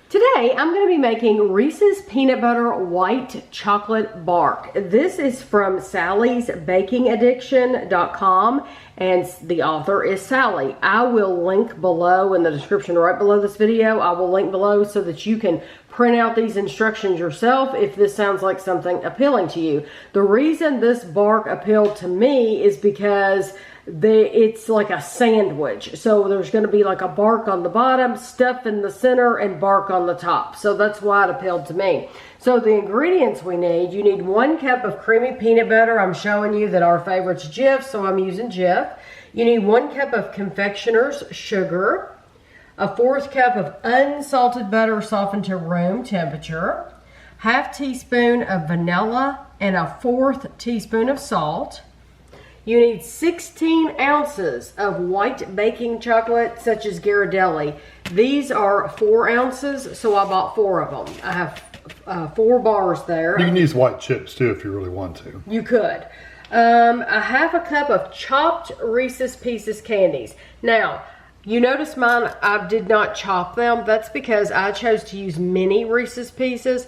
Today, I'm going to be making Reese's Peanut Butter White Chocolate Bark. This is from sallysbakingaddiction.com, and the author is Sally. I will link below in the description right below this video. I will link below so that you can print out these instructions yourself if this sounds like something appealing to you. The reason this bark appealed to me is because it's like a sandwich. So there's going to be like a bark on the bottom, stuff in the center, and bark on the top. So that's why it appealed to me. So the ingredients we need, you need 1 cup of creamy peanut butter. I'm showing you that our favorite's Jif, so I'm using Jif. You need 1 cup of confectioner's sugar, a 1/4 cup of unsalted butter softened to room temperature, 1/2 teaspoon of vanilla, and a 1/4 teaspoon of salt. You need 16 ounces of white baking chocolate, such as Ghirardelli. These are 4 ounces, so I bought 4 of them. I have 4 bars there. You can use white chips too if you really want to. You could. A 1/2 cup of chopped Reese's Pieces candies. Now, you notice mine, I did not chop them. That's because I chose to use mini Reese's Pieces.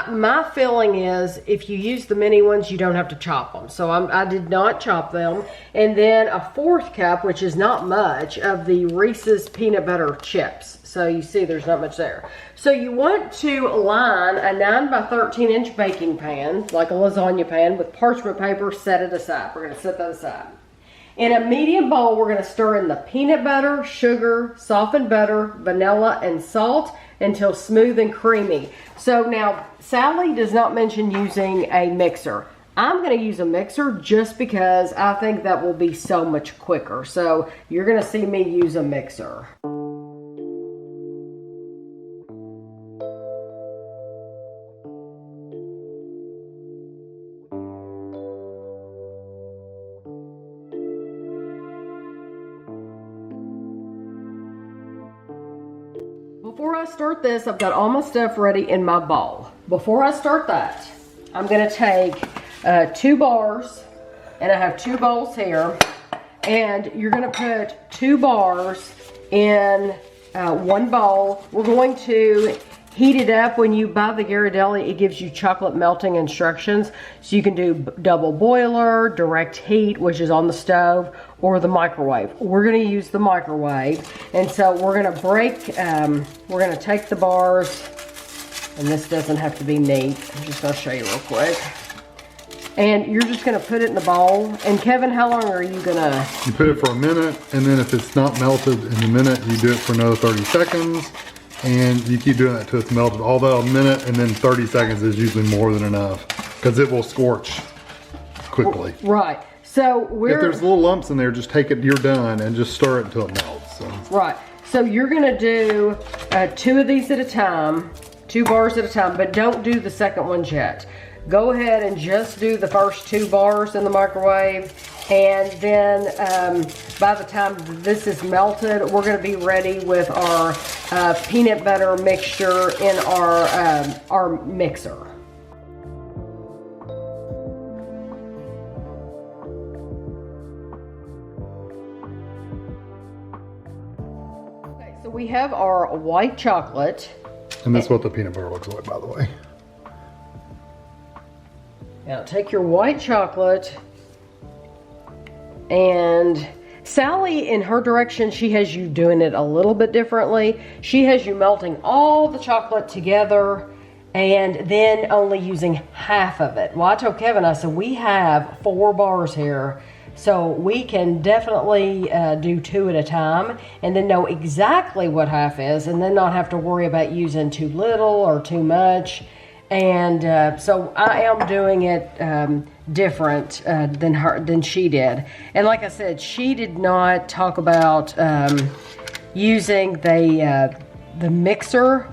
My feeling is if you use the mini ones, you don't have to chop them. So I did not chop them. And then a 1/4 cup, which is not much, of the Reese's peanut butter chips. So you see there's not much there. So you want to line a 9 by 13 inch baking pan, like a lasagna pan, with parchment paper. Set it aside. We're going to set that aside. In a medium bowl, we're going to stir in the peanut butter, sugar, softened butter, vanilla, and salt until smooth and creamy. So now, Sally does not mention using a mixer. I'm going to use a mixer just because I think that will be so much quicker. So you're going to see me use a mixer. Before I start this, I've got all my stuff ready in my bowl. Before I start that, I'm going to take 2 bars, and I have 2 bowls here, and you're going to put 2 bars in 1 bowl. We're going to heat it up. When you buy the Ghirardelli, it gives you chocolate melting instructions. So you can do double boiler, direct heat, which is on the stove, or the microwave. We're going to use the microwave. And so we're going to we're going to take the bars, and this doesn't have to be neat. I'm just going to show you real quick. And you're just going to put it in the bowl. And Kevin, how long are you going to? You put it for a minute, and then if it's not melted in a minute, you do it for another 30 seconds. And you keep doing that until it's melted. Although a minute and then 30 seconds is usually more than enough, because it will scorch quickly. Right. So if there's little lumps in there, just take it, you're done, and just stir it until it melts. So. Right. So you're going to do 2 of these at a time, 2 bars at a time, but don't do the second one yet. Go ahead and just do the first 2 bars in the microwave. And then by the time this is melted, we're going to be ready with our peanut butter mixture in our mixer. Okay, so we have our white chocolate. And that's what the peanut butter looks like, by the way. Now take your white chocolate. And Sally, in her direction, she has you doing it a little bit differently. She has you melting all the chocolate together and then only using half of it. Well, I told Kevin, I said, we have 4 bars here, so we can definitely do 2 at a time and then know exactly what half is, and then not have to worry about using too little or too much. And so I am doing it different than she did. And like I said, she did not talk about using the mixer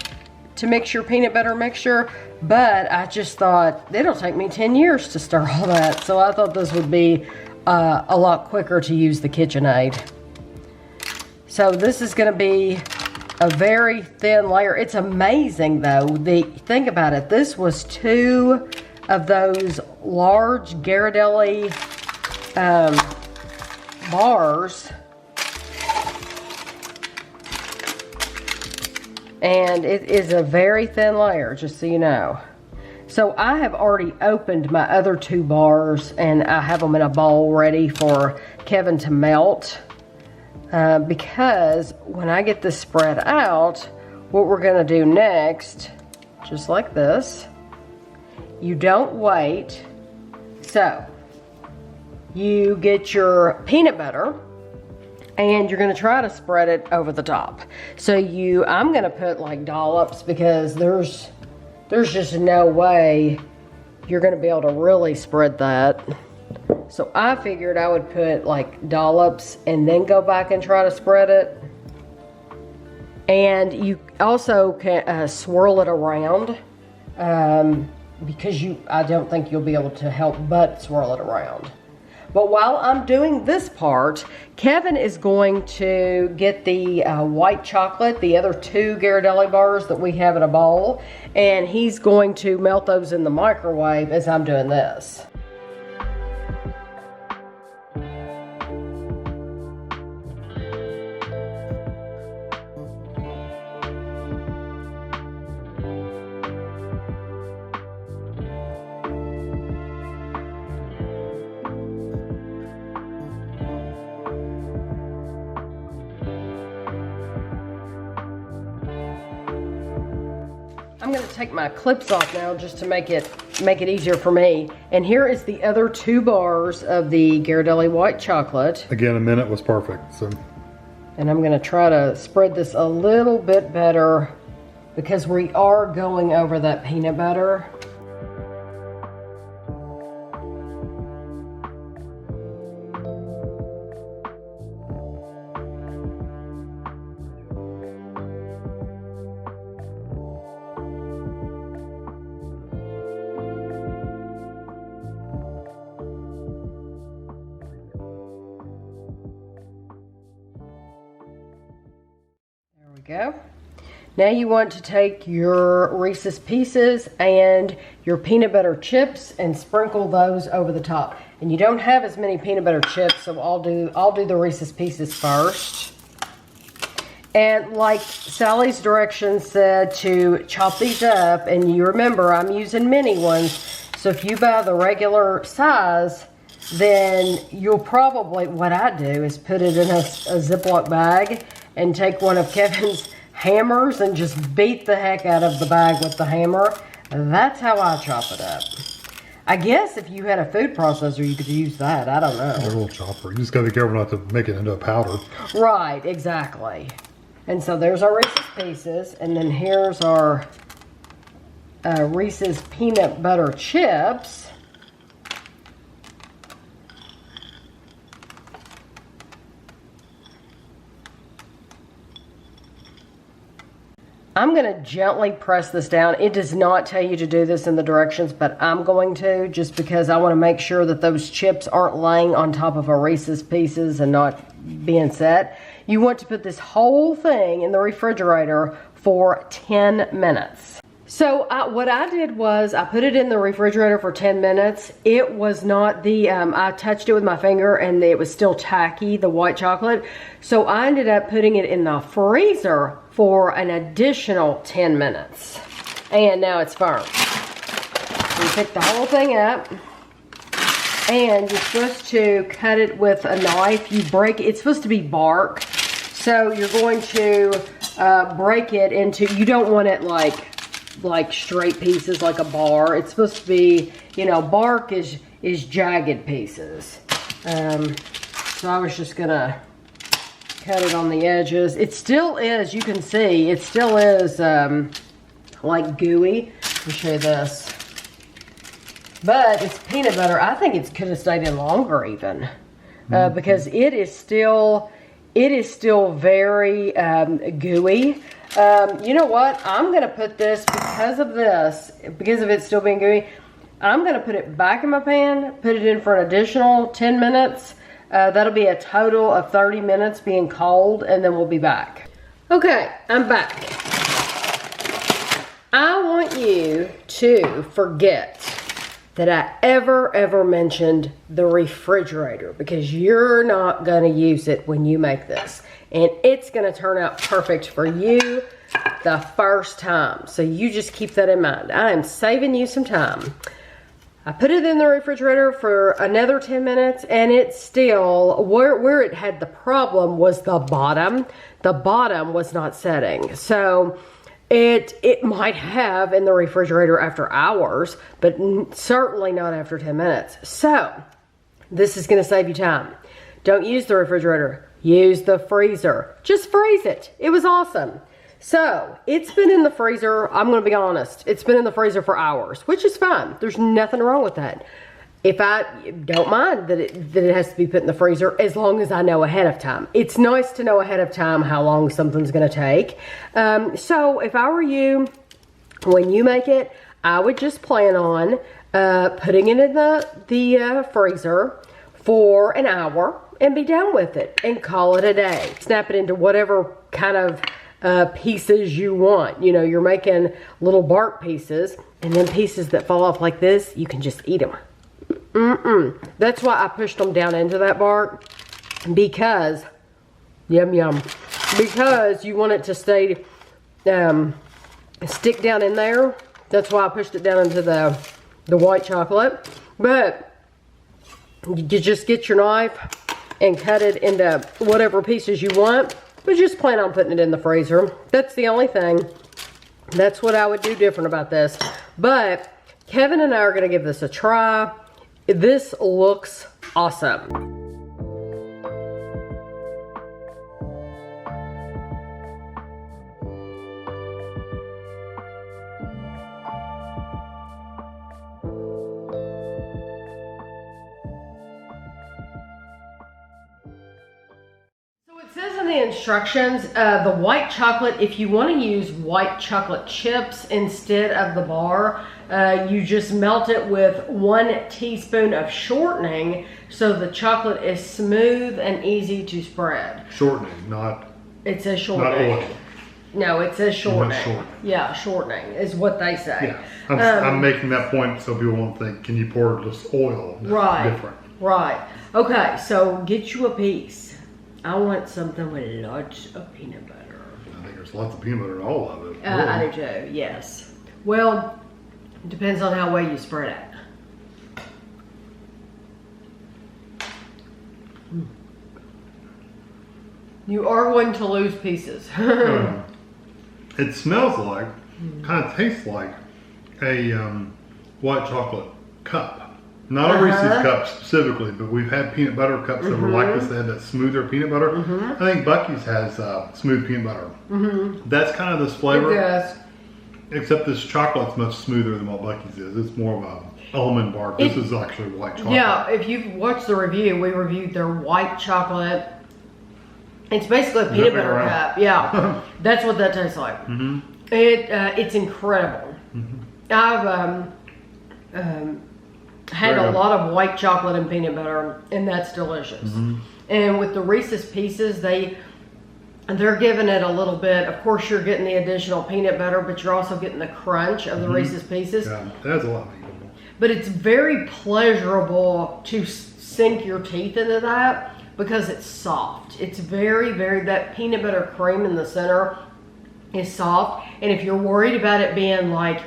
to mix your peanut butter mixture, but I just thought it'll take me 10 years to stir all that. So I thought this would be a lot quicker to use the KitchenAid. So this is going to be a very thin layer. It's amazing though. Think about it. This was 2 of those large Ghirardelli bars And it is a very thin layer, just so you know. So I have already opened my other 2 bars, and I have them in a bowl ready for Kevin to melt. Because when I get this spread out, what we're gonna do next, just like this, you don't wait. So you get your peanut butter, and you're gonna try to spread it over the top. So I'm gonna put like dollops, because there's just no way you're gonna be able to really spread that. So I figured I would put like dollops and then go back and try to spread it. And you also can swirl it around, because I don't think you'll be able to help but swirl it around. But while I'm doing this part, Kevin is going to get the white chocolate, the other 2 Ghirardelli bars that we have in a bowl, and he's going to melt those in the microwave as I'm doing this. I'm gonna take my clips off now just to make it easier for me. And here is the other 2 bars of the Ghirardelli white chocolate. Again, a minute was perfect. So. And I'm gonna try to spread this a little bit better because we are going over that peanut butter. Go. Now you want to take your Reese's Pieces and your peanut butter chips and sprinkle those over the top. And you don't have as many peanut butter chips, so I'll do the Reese's Pieces first. And like Sally's directions said, to chop these up, and you remember I'm using mini ones, so if you buy the regular size, then you'll probably, what I do is put it in a Ziploc bag and take one of Kevin's hammers and just beat the heck out of the bag with the hammer. That's how I chop it up. I guess if you had a food processor, you could use that. I don't know. A little chopper. You just gotta be careful not to make it into a powder. Right, exactly. And so there's our Reese's Pieces, and then here's our Reese's peanut butter chips. I'm gonna gently press this down. It does not tell you to do this in the directions, but I'm going to, just because I wanna make sure that those chips aren't laying on top of our Reese's Pieces and not being set. You want to put this whole thing in the refrigerator for 10 minutes. So what I did was I put it in the refrigerator for 10 minutes. It was not I touched it with my finger and it was still tacky, the white chocolate. So I ended up putting it in the freezer for an additional 10 minutes. And now it's firm. You pick the whole thing up, and you're supposed to cut it with a knife. You break it. It's supposed to be bark. So you're going to break it into, you don't want it like straight pieces like a bar. It's supposed to be, you know, bark is jagged pieces. So I was just gonna cut it on the edges. It still is, you can see, it still is like gooey. Let me show you this. But it's peanut butter. I think it could have stayed in longer even, because it is still very gooey. You know what? I'm gonna put this, because of it still being gooey, I'm gonna put it back in my pan, put it in for an additional 10 minutes. That'll be a total of 30 minutes being cold, and then we'll be back. Okay, I'm back. I want you to forget that I ever mentioned the refrigerator, because you're not gonna use it when you make this. And it's gonna turn out perfect for you, the first time. So you just keep that in mind. I am saving you some time. I put it in the refrigerator for another 10 minutes, and it's still, where it had the problem was the bottom. The bottom was not setting. So it might have in the refrigerator after hours, but certainly not after 10 minutes. So this is gonna save you time. Don't use the refrigerator, use the freezer. Just freeze it. It was awesome. So, it's been in the freezer, I'm going to be honest, it's been in the freezer for hours, which is fine. There's nothing wrong with that. If I don't mind that it has to be put in the freezer, as long as I know ahead of time. It's nice to know ahead of time how long something's going to take. So, if I were you, when you make it, I would just plan on putting it in the freezer for an hour and be done with it and call it a day. Snap it into whatever kind of pieces you want. You know, you're making little bark pieces, and then pieces that fall off like this, you can just eat them. That's why I pushed them down into that bark, because yum yum, because you want it to stay stick down in there. That's why I pushed it down into the white chocolate. But you just get your knife and cut it into whatever pieces you want. But just plan on putting it in the freezer. That's the only thing. That's what I would do different about this. But Kevin and I are gonna give this a try. This looks awesome. It says in the instructions, the white chocolate, if you want to use white chocolate chips instead of the bar, you just melt it with 1 teaspoon of shortening so the chocolate is smooth and easy to spread. Shortening, not... It says shortening. Not oil. No, it says shortening. Not shortening. Yeah, shortening is what they say. Yeah, I'm making that point so people won't think, can you pour just oil? That's right, different. Right. Okay, so get you a piece. I want something with lots of peanut butter. I think there's lots of peanut butter in all of it. I do too, yes. Well, it depends on how well you spread it. You are going to lose pieces. It smells like, kind of tastes like a white chocolate cup. Not a Reese's cup specifically, but we've had peanut butter cups that were like this. They had that smoother peanut butter. I think Buc-ee's has smooth peanut butter. That's kind of this flavor. It does. Except this chocolate's much smoother than what Buc-ee's is. It's more of a almond bark. This is actually white chocolate. Yeah, if you've watched the review, we reviewed their white chocolate. It's basically a peanut butter cup. Yeah, that's what that tastes like. It's incredible. I've had a lot of white chocolate and peanut butter, and that's delicious. And with the Reese's Pieces, they're giving it a little bit. Of course, you're getting the additional peanut butter, but you're also getting the crunch of the Reese's Pieces. Yeah, that's a lot eatable. But it's very pleasurable to sink your teeth into that because it's soft. It's very, very, that peanut butter cream in the center is soft. And if you're worried about it being like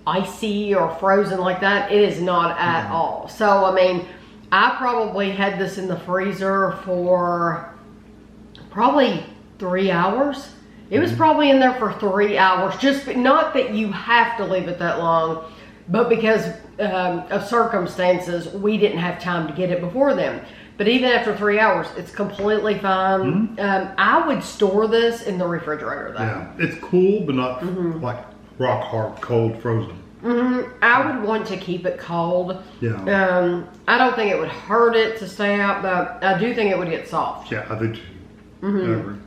icy or frozen like that, it is not at all. So, I mean, I probably had this in the freezer for probably 3 hours. It was probably in there for 3 hours. Just not that you have to leave it that long, but because of circumstances, we didn't have time to get it before then. But even after 3 hours, it's completely fine. I would store this in the refrigerator though. Yeah, it's cool, but not like rock hard, cold, frozen. I would want to keep it cold. Yeah. I don't think it would hurt it to stay out, but I do think it would get soft. Yeah, I do too. I agree.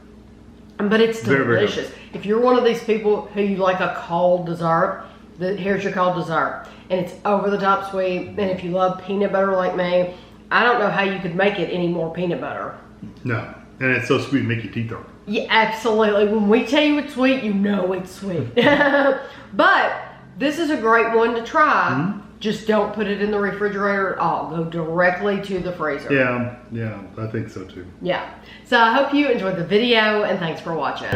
But it's Very, very delicious. If you're one of these people who you like a cold dessert, here's your cold dessert. And it's over the top sweet. And if you love peanut butter like me, I don't know how you could make it any more peanut butter. No. And it's so sweet, make your teeth hurt. Yeah, absolutely. When we tell you it's sweet, you know it's sweet. But this is a great one to try. Just don't put it in the refrigerator at all. Go directly to the freezer. Yeah, I think so too. Yeah. So I hope you enjoyed the video, and thanks for watching.